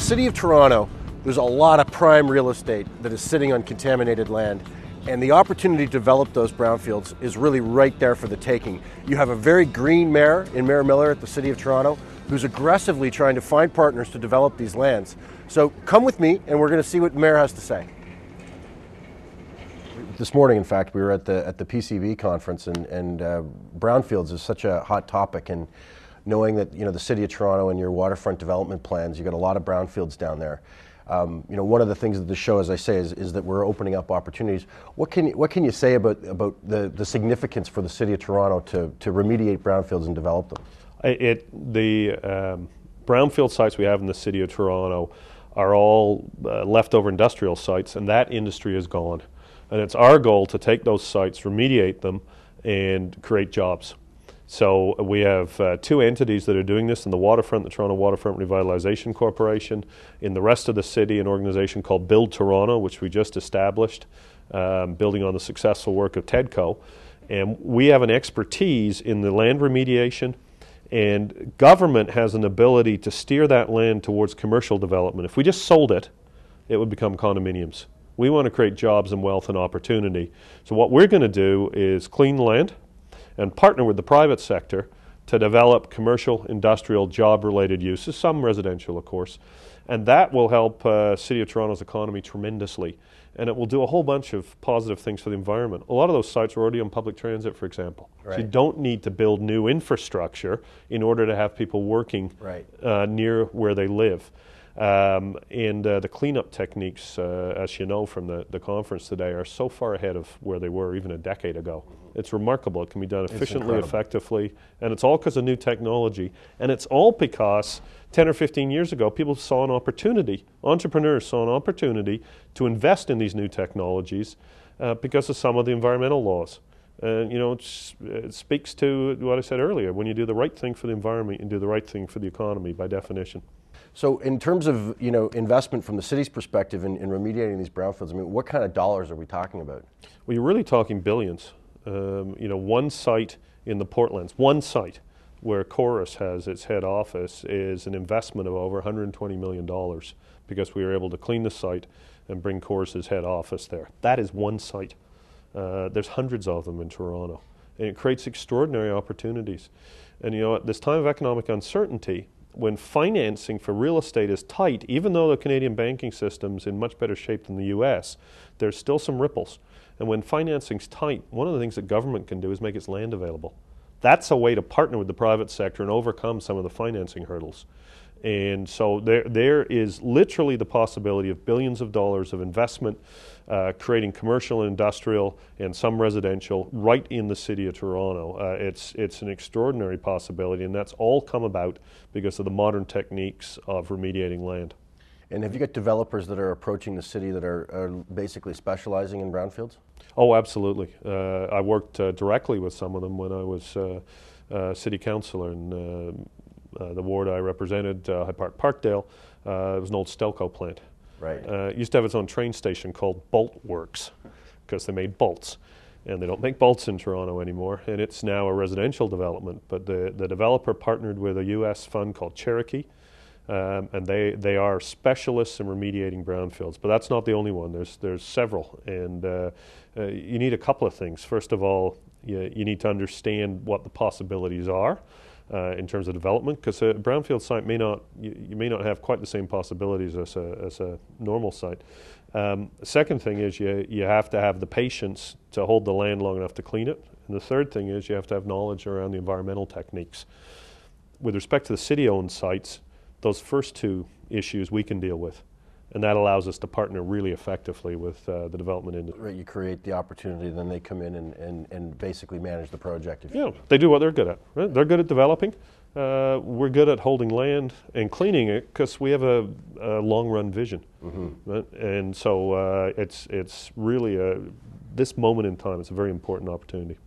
City of Toronto, there's a lot of prime real estate that is sitting on contaminated land, and the opportunity to develop those brownfields is really right there for the taking. You have a very green mayor in Mayor Miller at the City of Toronto who's aggressively trying to find partners to develop these lands. So come with me and we're going to see what the mayor has to say. This morning, in fact, we were at the PCV conference, and brownfields is such a hot topic, and knowing that the City of Toronto and your waterfront development plans, you've got a lot of brownfields down there. One of the things that the show, as I say, is that we're opening up opportunities. What can you say about the significance for the City of Toronto to remediate brownfields and develop them? The brownfield sites we have in the City of Toronto are all leftover industrial sites, and that industry is gone. And it's our goal to take those sites, remediate them, and create jobs. So we have two entities that are doing this in the waterfront, the Toronto Waterfront Revitalization Corporation. In the rest of the city, an organization called Build Toronto, which we just established, building on the successful work of TEDCO. And we have an expertise in the land remediation, and government has an ability to steer that land towards commercial development. If we just sold it, it would become condominiums. We want to create jobs and wealth and opportunity. So what we're going to do is clean land and partner with the private sector to develop commercial, industrial, job-related uses, some residential, of course. And that will help City of Toronto's economy tremendously. And it will do a whole bunch of positive things for the environment. A lot of those sites are already on public transit, for example. Right. So you don't need to build new infrastructure in order to have people working near where they live. The cleanup techniques, as you know from the conference today, are so far ahead of where they were even a decade ago. It's remarkable. It can be done efficiently, effectively, and it's all because of new technology. And it's all because 10 or 15 years ago, people saw an opportunity, entrepreneurs saw an opportunity to invest in these new technologies because of some of the environmental laws. And it speaks to what I said earlier. When you do the right thing for the environment, you do the right thing for the economy by definition. So in terms of investment from the city's perspective in remediating these brownfields, I mean, what kind of dollars are we talking about? Well, you're really talking billions. One site in the Portlands, one site where Chorus has its head office is an investment of over $120 million because we were able to clean the site and bring Chorus's head office there. That is one site. There's hundreds of them in Toronto, and it creates extraordinary opportunities. And at this time of economic uncertainty, when financing for real estate is tight, even though the Canadian banking system's in much better shape than the US, there's still some ripples. And when financing's tight, one of the things that government can do is make its land available. That's a way to partner with the private sector and overcome some of the financing hurdles. And so there is literally the possibility of billions of dollars of investment, creating commercial and industrial and some residential right in the City of Toronto. It's an extraordinary possibility, and that's all come about because of the modern techniques of remediating land. And have you got developers that are approaching the city that are basically specializing in brownfields? Oh, absolutely. I worked directly with some of them when I was city councillor in the ward I represented, High Park, Parkdale. It was an old Stelco plant. Right. It used to have its own train station called Bolt Works because they made bolts. And they don't make bolts in Toronto anymore, and it's now a residential development. But the developer partnered with a U.S. fund called Cherokee, and they are specialists in remediating brownfields. But that's not the only one. There's several, and you need a couple of things. First of all, you need to understand what the possibilities are in terms of development, because a brownfield site you may not have quite the same possibilities as a normal site. Second thing is you have to have the patience to hold the land long enough to clean it. And the third thing is you have to have knowledge around the environmental techniques. With respect to the city-owned sites, those first two issues we can deal with. And that allows us to partner really effectively with the development industry. Right, you create the opportunity, then they come in and basically manage the project. They do what they're good at. Right? They're good at developing. We're good at holding land and cleaning it because we have a long-run vision. Mm-hmm. Right? And so it's really, this moment in time, it's a very important opportunity.